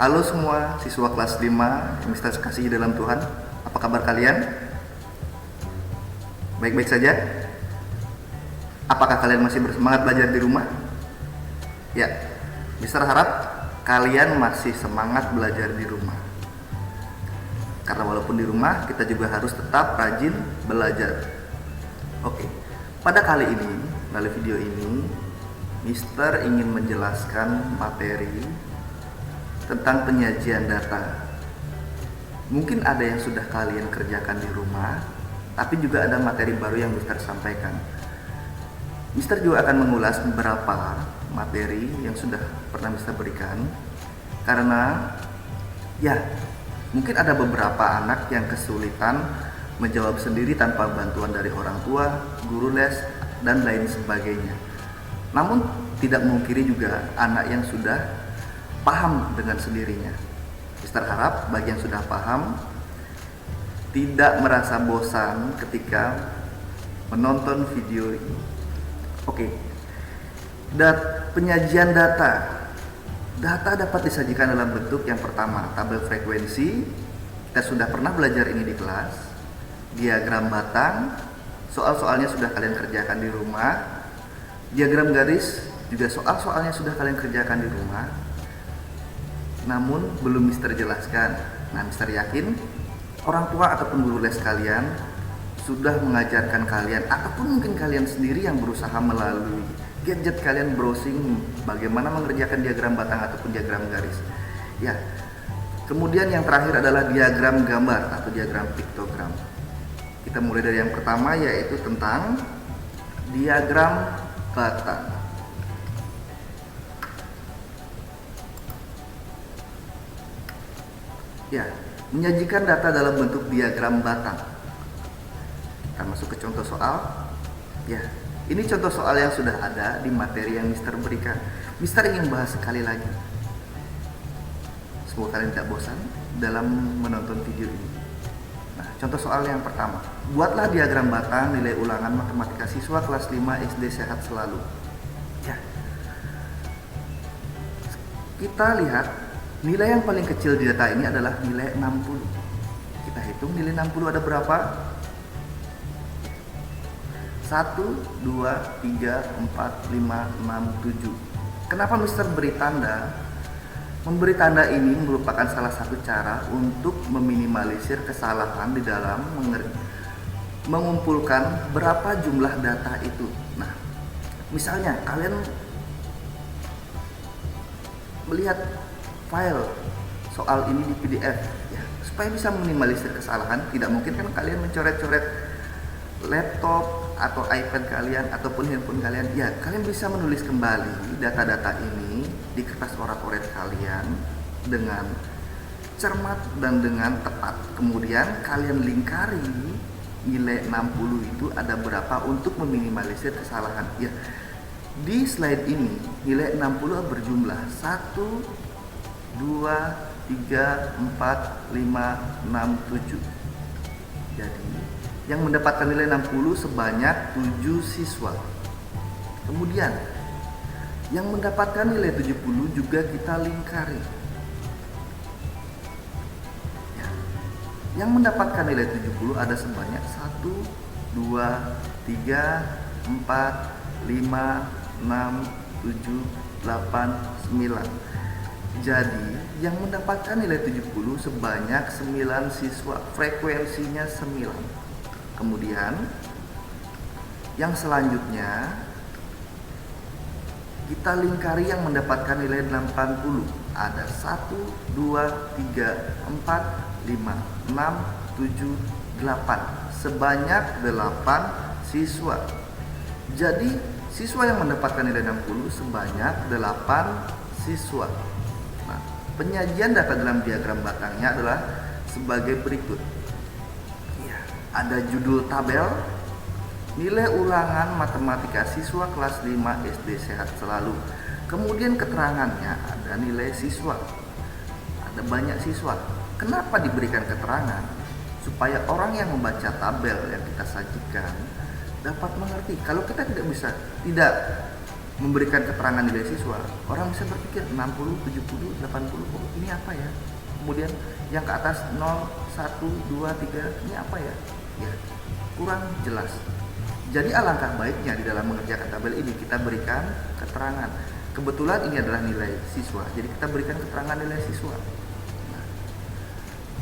Halo semua siswa kelas 5 yang Mister kasih dalam Tuhan. Apa kabar kalian? Baik-baik saja? Apakah kalian masih bersemangat belajar di rumah? Ya, Mister harap kalian masih semangat belajar di rumah. Karena walaupun di rumah, kita juga harus tetap rajin belajar. Oke, pada kali ini, melalui video ini, Mister ingin menjelaskan materi tentang penyajian data. Mungkin ada yang sudah kalian kerjakan di rumah, tapi juga ada materi baru yang Mister sampaikan. Mister juga akan mengulas beberapa materi yang sudah pernah Mister berikan, karena ya mungkin ada beberapa anak yang kesulitan menjawab sendiri tanpa bantuan dari orang tua, guru les, dan lain sebagainya. Namun tidak memungkiri juga anak yang sudah paham dengan sendirinya. Mister harap bagi yang sudah paham tidak merasa bosan ketika menonton video ini. Oke. Penyajian data. Data dapat disajikan dalam bentuk yang pertama, tabel frekuensi. Kita sudah pernah belajar ini di kelas. Diagram batang. Soal-soalnya sudah kalian kerjakan di rumah. Diagram garis juga soal-soalnya sudah kalian kerjakan di rumah. Namun belum Mister jelaskan. Nah, Mister yakin orang tua ataupun guru les kalian sudah mengajarkan kalian, ataupun mungkin kalian sendiri yang berusaha melalui gadget kalian browsing bagaimana mengerjakan diagram batang ataupun diagram garis. Ya. Kemudian yang terakhir adalah diagram gambar atau diagram piktogram. Kita mulai dari yang pertama, yaitu tentang diagram batang. Ya, menyajikan data dalam bentuk diagram batang. Kita masuk ke contoh soal. Ya, ini contoh soal yang sudah ada di materi yang Mister berikan. Mister ingin bahas sekali lagi. Semoga kalian tidak bosan dalam menonton video ini. Nah, contoh soal yang pertama. Buatlah diagram batang nilai ulangan matematika siswa kelas 5 SD sehat selalu. Ya. Kita lihat nilai yang paling kecil di data ini adalah nilai 60. Kita hitung nilai 60 ada berapa? 1, 2, 3, 4, 5, 6, 7. Kenapa Mister beri tanda? Memberi tanda ini merupakan salah satu cara untuk meminimalisir kesalahan di dalam mengumpulkan berapa jumlah data itu. Nah, misalnya kalian melihat file soal ini di PDF, ya, supaya bisa minimalisir kesalahan. Tidak mungkin kan kalian mencoret-coret laptop atau iPad kalian ataupun handphone kalian. Ya, kalian bisa menulis kembali data-data ini di kertas coret-coret kalian dengan cermat dan dengan tepat. Kemudian kalian lingkari nilai 60 itu ada berapa untuk meminimalisir kesalahan. Ya, di slide ini nilai 60 berjumlah 1, 2, 3, 4, 5, 6, 7. Jadi yang mendapatkan nilai 60 sebanyak 7 siswa. Kemudian yang mendapatkan nilai 70 juga kita lingkari. Ya. Yang mendapatkan nilai 70 ada sebanyak 1, 2, 3, 4, 5, 6, 7, 8, 9. Jadi yang mendapatkan nilai 70 sebanyak 9 siswa, frekuensinya 9. Kemudian yang selanjutnya kita lingkari yang mendapatkan nilai 80. Ada 1, 2, 3, 4, 5, 6, 7, 8. Sebanyak 8 siswa. Jadi siswa yang mendapatkan nilai 60 sebanyak 8 siswa. Nah, penyajian data dalam diagram batangnya adalah sebagai berikut. Ya, ada judul tabel, nilai ulangan matematika siswa kelas 5 SD sehat selalu. Kemudian keterangannya ada nilai siswa. Ada banyak siswa. Kenapa diberikan keterangan? Supaya orang yang membaca tabel yang kita sajikan dapat mengerti. Kalau kita tidak memberikan keterangan nilai siswa, orang bisa berpikir 60, 70, 80, oh ini apa ya? Kemudian yang ke atas 0, 1, 2, 3, ini apa ya? Ya, kurang jelas. Jadi alangkah baiknya di dalam mengerjakan tabel ini kita berikan keterangan. Kebetulan ini adalah nilai siswa, jadi kita berikan keterangan nilai siswa. Nah,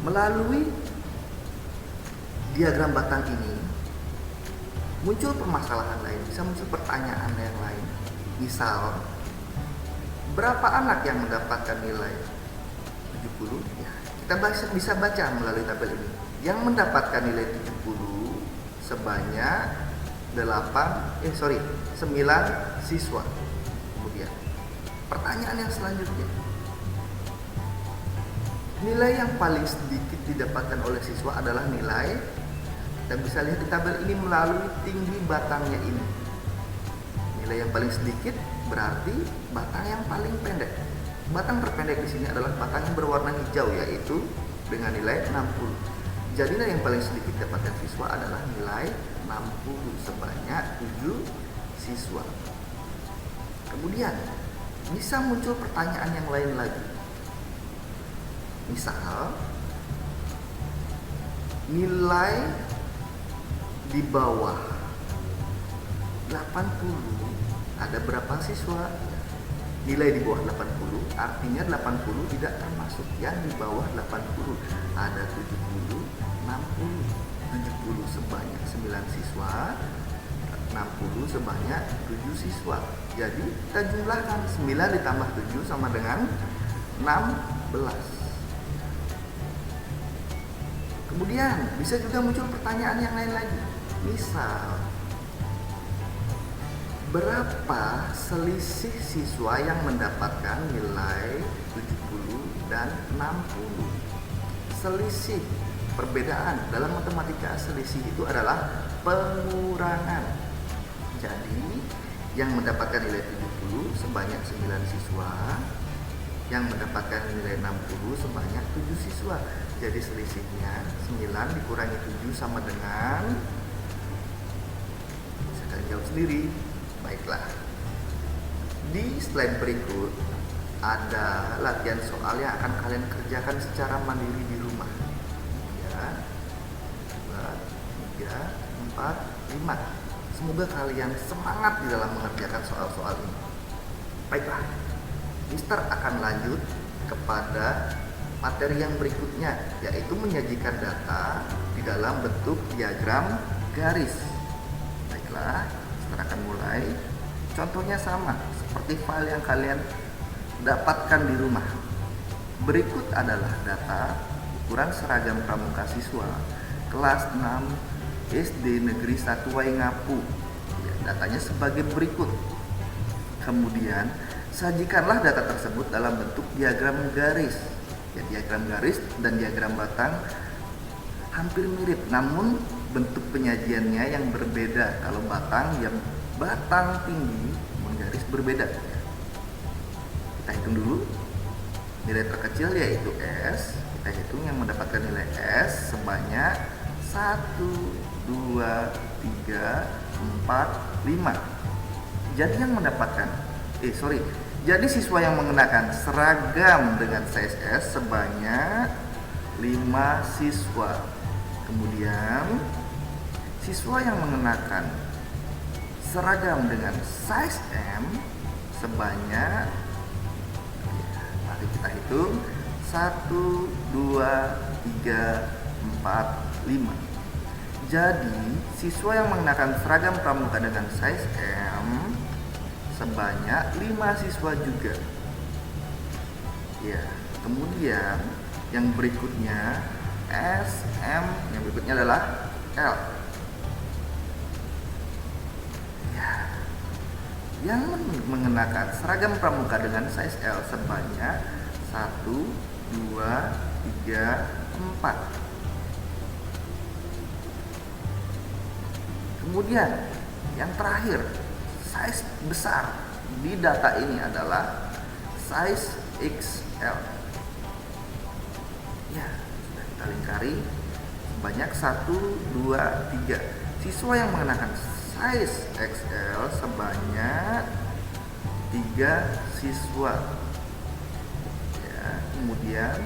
melalui diagram batang ini muncul permasalahan lain, bisa muncul pertanyaan yang lain. Misal, berapa anak yang mendapatkan nilai 70? Ya, kita bisa baca melalui tabel ini. Yang mendapatkan nilai 70 sebanyak 9 siswa. Kemudian, pertanyaan yang selanjutnya. Nilai yang paling sedikit didapatkan oleh siswa adalah nilai, kita bisa lihat di tabel ini melalui tinggi batangnya ini. Nilai yang paling sedikit berarti batang yang paling pendek. Batang terpendek di sini adalah batang yang berwarna hijau, yaitu dengan nilai 60. Jadi nilai yang paling sedikit didapatkan siswa adalah nilai 60 sebanyak 7 siswa. Kemudian bisa muncul pertanyaan yang lain lagi. Misal, nilai di bawah 80 ada berapa siswa? Nilai di bawah 80 artinya 80 tidak termasuk, yang di bawah 80 ada 70, 60. 70 sebanyak 9 siswa, 60 sebanyak 7 siswa. Jadi kita jumlahkan 9 ditambah 7 sama dengan 16. Kemudian bisa juga muncul pertanyaan yang lain lagi. Misal, berapa selisih siswa yang mendapatkan nilai 70 dan 60? Selisih, perbedaan. Dalam matematika selisih itu adalah pengurangan. Jadi, yang mendapatkan nilai 70 sebanyak 9 siswa, yang mendapatkan nilai 60 sebanyak 7 siswa. Jadi selisihnya 9 dikurangi 7 sama dengan, saya akan jawab sendiri. Baiklah, di slide berikut ada latihan soal yang akan kalian kerjakan secara mandiri di rumah. 2, 3, 4, 5. Semoga kalian semangat di dalam mengerjakan soal-soal ini. Baiklah, Mister akan lanjut kepada materi yang berikutnya, yaitu menyajikan data di dalam bentuk diagram garis. Baiklah, Mister akan mulai. Contohnya sama seperti file yang kalian dapatkan di rumah. Berikut adalah data ukuran seragam pramuka siswa kelas 6 SD Negeri 1 Waingapu. Ya, datanya sebagai berikut. Kemudian sajikanlah data tersebut dalam bentuk diagram garis. Ya, diagram garis dan diagram batang hampir mirip, namun bentuk penyajiannya yang berbeda. Kalau batang, ya batang tinggi, garis berbeda. Kita hitung dulu. Nilai terkecil yaitu S. Kita hitung yang mendapatkan nilai S sebanyak 1, 2, 3, 4, 5. Jadi yang mendapatkan Jadi siswa yang mengenakan seragam dengan size S sebanyak 5 siswa. Kemudian siswa yang mengenakan seragam dengan size M sebanyak, mari kita hitung, 1, 2, 3, 4, 5. Jadi siswa yang mengenakan seragam pramuka dengan size M sebanyak 5 siswa juga. Ya, kemudian yang berikutnya S, M, yang berikutnya adalah L. Ya, yang mengenakan seragam pramuka dengan size L sebanyak 1, 2, 3, 4. Kemudian yang terakhir, size besar di data ini adalah size XL. Ya, sudah kita lingkari sebanyak 1, 2, 3. Siswa yang mengenakan size XL sebanyak 3 siswa. Ya, kemudian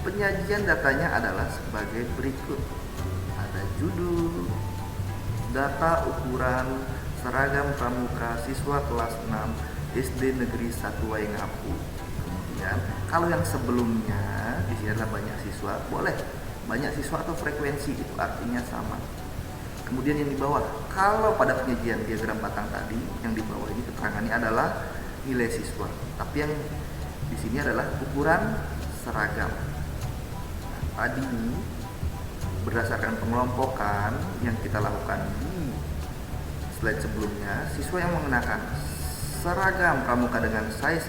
penyajian datanya adalah sebagai berikut. Ada judul, data ukuran seragam pramuka siswa kelas 6 SD Negeri 1 Waingapu. Kemudian kalau yang sebelumnya di sini adalah banyak siswa, boleh banyak siswa atau frekuensi, itu artinya sama. Kemudian yang di bawah, kalau pada penyajian diagram batang tadi, yang di bawah ini keterangannya adalah nilai siswa, tapi yang di sini adalah ukuran seragam. Nah, tadi berdasarkan pengelompokan yang kita lakukan di slide sebelumnya, siswa yang mengenakan seragam pramuka dengan size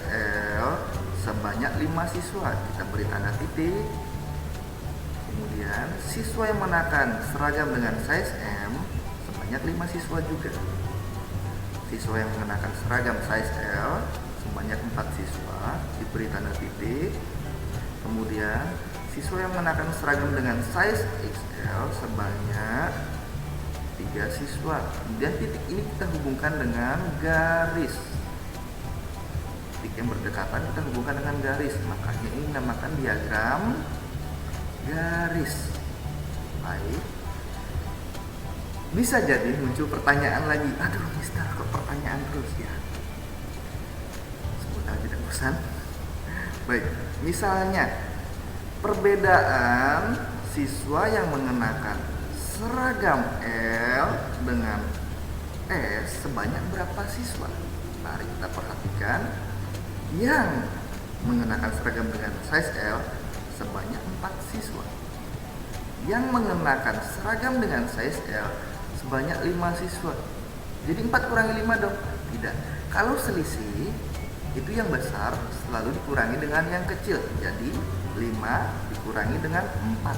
L sebanyak 5 siswa, kita beri tanda titik. Kemudian siswa yang mengenakan seragam dengan size M sebanyak 5 siswa juga. Siswa yang mengenakan seragam size L sebanyak 4 siswa, diberi tanda titik. Kemudian siswa yang mengenakan seragam dengan size XL sebanyak 3 siswa. Kemudian titik ini kita hubungkan dengan garis. Titik yang berdekatan kita hubungkan dengan garis, makanya ini dinamakan diagram garis. Baik. Bisa jadi muncul pertanyaan lagi. Aduh, Mister, kok pertanyaan terus ya? Semoga tidak bosan. Baik, misalnya perbedaan siswa yang mengenakan seragam L dengan S sebanyak berapa siswa? Mari kita perhatikan. Yang mengenakan seragam dengan size L sebanyak 4 siswa. Yang mengenakan seragam dengan size L sebanyak 5 siswa. Jadi 4 kurangi 5 dong? Tidak. Kalau selisih, itu yang besar selalu dikurangi dengan yang kecil. Jadi 5 dikurangi dengan 4.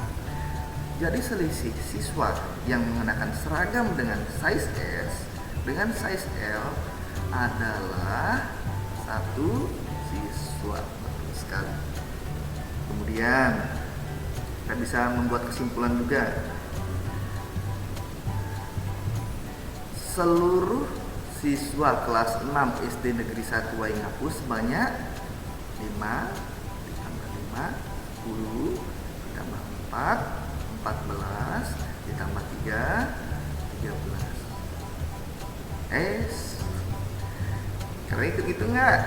Jadi selisih siswa yang mengenakan seragam dengan size S dengan size L adalah 1 siswa. Betul sekali. Kemudian kita bisa membuat kesimpulan juga. Seluruh siswa kelas 6 SD Negeri 1 Waingapu sebanyak 5 ditambah 5, 10 ditambah 4, 14 ditambah 3, 13. Kalian ikut-ikut nggak?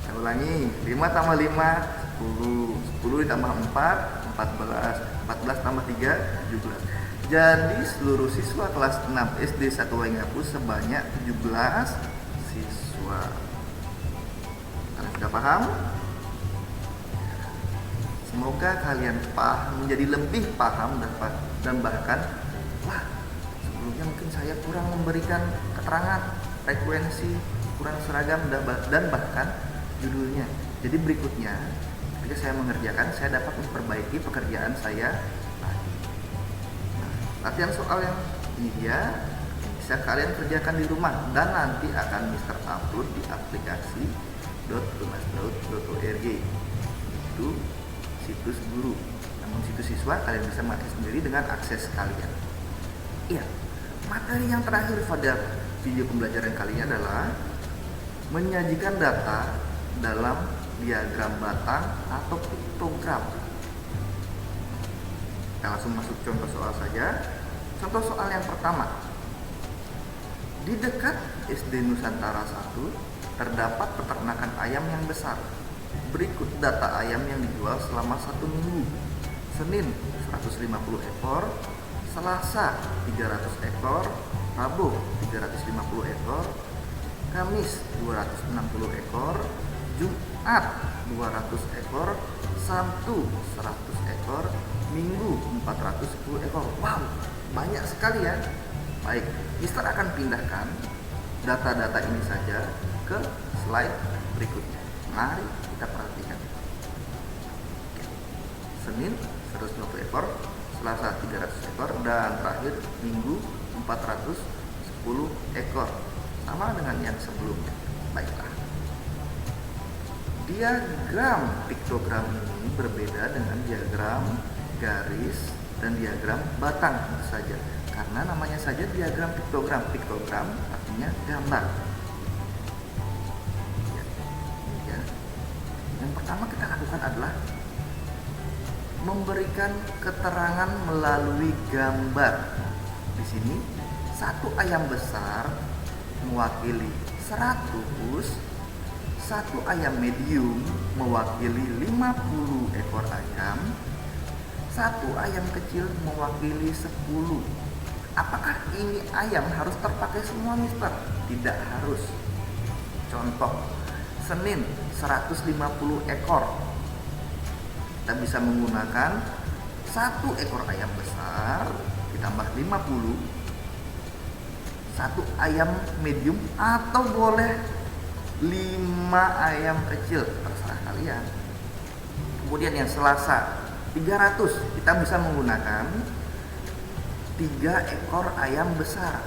Saya ulangi, 5 tambah 5, 10, 10 ditambah 4, 14, 14 tambah 3, 17. Jadi seluruh siswa kelas 6 SD 1 Waingapu sebanyak 17 siswa. Kalian sudah paham? Semoga kalian menjadi lebih paham dan bahkan, wah, sebelumnya mungkin saya kurang memberikan keterangan frekuensi, kurang seragam dan bahkan judulnya. Jadi berikutnya, ketika saya mengerjakan, saya dapat memperbaiki pekerjaan saya. Nah, latihan soal yang ini dia bisa kalian kerjakan di rumah dan nanti akan Mister upload di aplikasi .tumasdaud.org. Itu situs guru. Namun situs siswa kalian bisa mengakses sendiri dengan akses kalian. Iya, materi yang terakhir pada video pembelajaran kali ini adalah menyajikan data dalam diagram batang atau piktogram. Kita langsung masuk contoh soal saja. Contoh soal yang pertama. Di dekat SD Nusantara 1 terdapat peternakan ayam yang besar. Berikut data ayam yang dijual selama 1 minggu. Senin 150 ekor, Selasa 300 ekor, Rabu 350 ekor, Kamis 260 ekor, Jumat 200 ekor, Sabtu 100 ekor, Minggu 410 ekor. Wow, banyak sekali ya. Baik, Mister akan pindahkan data-data ini saja ke slide berikutnya. Mari kita perhatikan. Senin 120 ekor, Selasa 300 ekor, dan terakhir Minggu 410 ekor. Sama dengan yang sebelumnya. Baiklah. Diagram piktogram ini berbeda dengan diagram garis dan diagram batang tentu saja. Karena namanya saja diagram piktogram. Piktogram artinya gambar. Yang pertama kita lakukan adalah memberikan keterangan melalui gambar. Di sini satu ayam besar mewakili 100, satu ayam medium mewakili 50 ekor ayam, satu ayam kecil mewakili 10. Apakah ini ayam harus terpakai semua, Mister? Tidak harus. Contoh, Senin 150 ekor. Kita bisa menggunakan satu ekor ayam besar ditambah 50, satu ayam medium, atau boleh 5 ayam kecil, terserah kalian. Kemudian yang Selasa 300, kita bisa menggunakan 3 ekor ayam besar.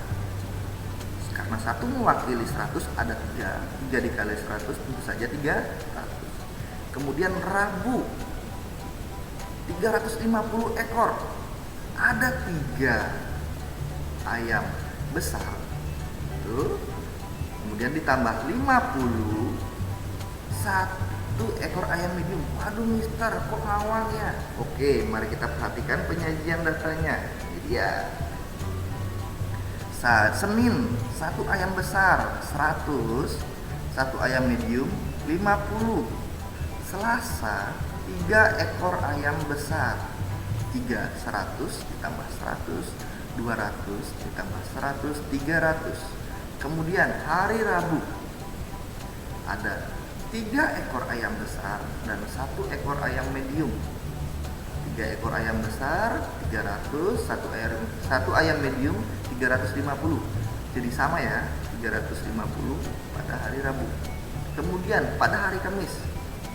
Karena satu mewakili 100, ada 3 dikali 100, tentu saja 300. Kemudian Rabu 350 ekor, ada 3 ayam besar. Tuh. Kemudian ditambah 50, 1 ekor ayam medium. Waduh, Mister, kok ngawang ya? Oke, mari kita perhatikan penyajian datanya. Jadi ya, Senin 1 ayam besar 100, 1 ayam medium 50. Selasa 3 ekor ayam besar, 100 ditambah 100, 200 ditambah 100, 300. Kemudian hari Rabu ada 3 ekor ayam besar dan 1 ekor ayam medium. 3 ekor ayam besar 300, 1 ayam medium 350. Jadi sama ya, 350 pada hari Rabu. Kemudian pada hari Kamis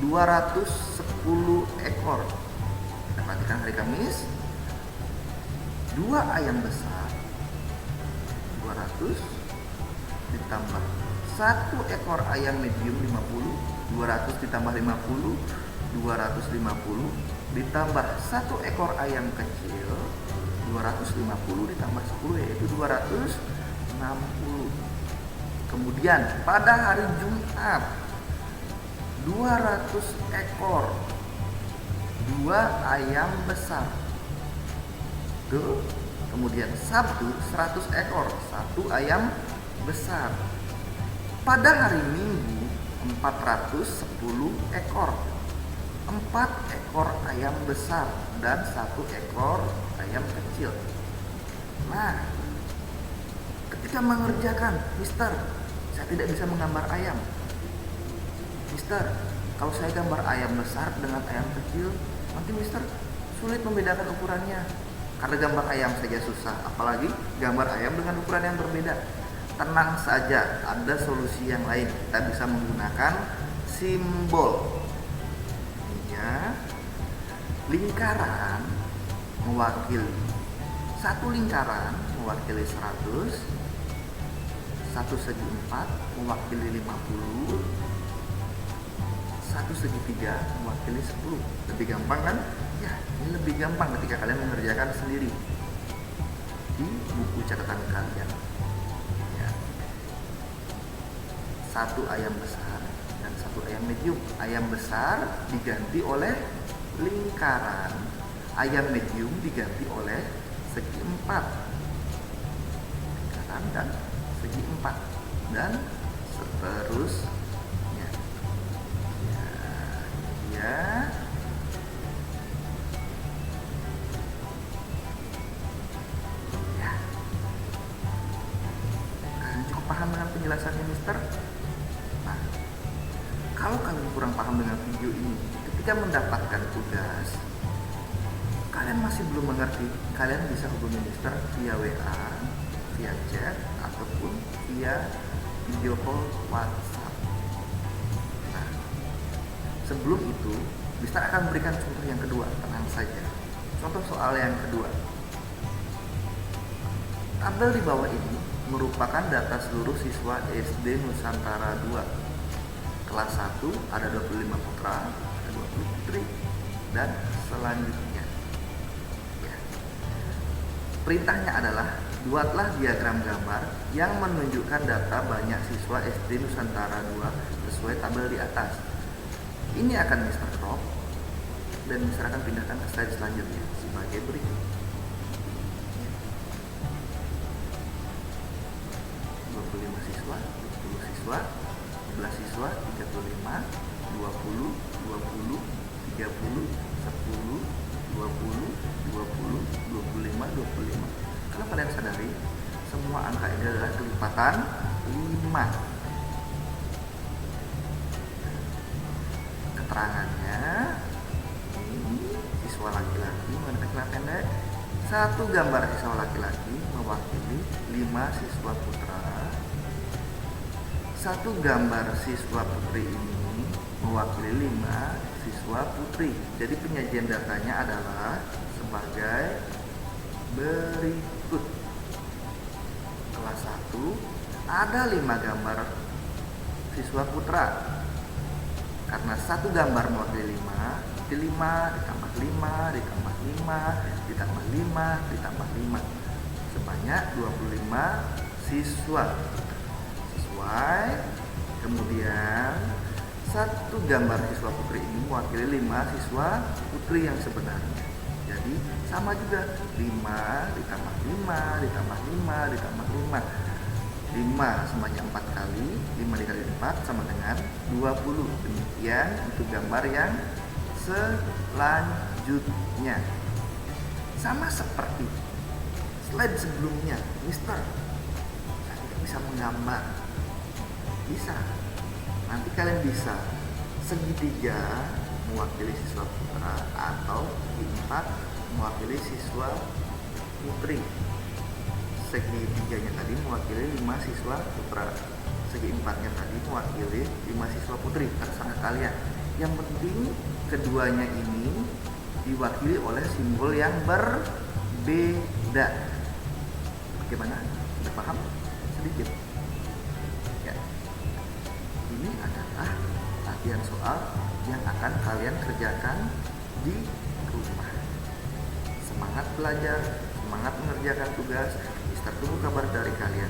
210 ekor. Kita perhatikan hari Kamis, 2 ayam besar 200 ditambah 1 ekor ayam medium 50, 200 ditambah 50, 250 ditambah 1 ekor ayam kecil 250 ditambah 10, yaitu 260. Kemudian pada hari Jumat 200 ekor, 2 ayam besar. Tuh. Kemudian Sabtu 100 ekor, 1 ayam besar. Pada hari Minggu 410 ekor, 4 ekor ayam besar dan 1 ekor ayam kecil. Nah, ketika mengerjakan, Mister, saya tidak bisa menggambar ayam. Mister, kalau saya gambar ayam besar dengan ayam kecil, nanti Mister sulit membedakan ukurannya. Karena gambar ayam saja susah, apalagi gambar ayam dengan ukuran yang berbeda. Tenang saja, ada solusi yang lain. Kita bisa menggunakan simbol. Ya, lingkaran mewakili, satu lingkaran mewakili 100, satu segi 4 mewakili 50, satu segitiga mewakili 10. Lebih gampang kan? Ya, ini lebih gampang ketika kalian mengerjakan sendiri di buku catatan kalian. Ya. 1 ayam besar dan 1 ayam medium. Ayam besar diganti oleh lingkaran, ayam medium diganti oleh segi 4, lingkaran dan segi 4, dan seterusnya. Ya. Kalian cukup paham dengan penjelasannya, Mister? Nah, kalau kalian kurang paham dengan video ini, ketika mendapatkan tugas kalian masih belum mengerti, kalian bisa hubungi Mister via WA, via chat, ataupun via video call WhatsApp. Nah, sebelum itu, Mister akan memberikan contoh yang kedua. Tenang saja. Contoh soal yang kedua. Tabel di bawah ini merupakan data seluruh siswa SD Nusantara 2. Kelas 1 ada 25 putra, ada 20 putri, dan selanjutnya. Ya. Perintahnya adalah buatlah diagram gambar yang menunjukkan data banyak siswa SD Nusantara 2 sesuai tabel di atas. Ini akan Mister stop dan Mister akan pindahkan ke slide selanjutnya sebagai berikut. 25 siswa, 20 siswa, 11 siswa, 35, 20, 20, 30, 10, 20, 20, 25, 25. Kalau kalian sadari, semua angka ini adalah kelipatan 5. Keterangannya, ini siswa laki-laki menggunakan celana pendek. Satu gambar siswa laki-laki mewakili 5 siswa putra. Satu gambar siswa putri ini mewakili 5 siswa putri. Jadi penyajian datanya adalah sebagai berikut. Kelas 1 ada 5 gambar siswa putra. Karena satu gambar mewakili 5, di 5 ditambah 5 ditambah 5 ditambah 5 ditambah 5, sebanyak 25 siswa. Sesuai. Kemudian satu gambar siswa putri ini mewakili 5 siswa putri yang sebenarnya. Jadi sama juga, 5 ditambah 5 ditambah 5 ditambah 5. 5 sebanyak 4 kali, 5 dikali 4 sama dengan 20. Demikian untuk gambar yang selanjutnya. Sama seperti slide sebelumnya, Mister, saya tidak bisa menggambar. Bisa. Nanti kalian bisa segitiga mewakili siswa putra atau segi 4 mewakili siswa putri. Segitiganya tadi mewakili 5 siswa putra, segi 4-nya tadi mewakili 5 siswa putri. Terserah kalian. Yang penting keduanya ini diwakili oleh simbol yang berbeda. Bagaimana? Sudah paham? Sedikit. Ya. Ini adalah latihan soal yang akan kalian kerjakan di rumah. Semangat belajar, semangat mengerjakan tugas. Mister tunggu kabar dari kalian.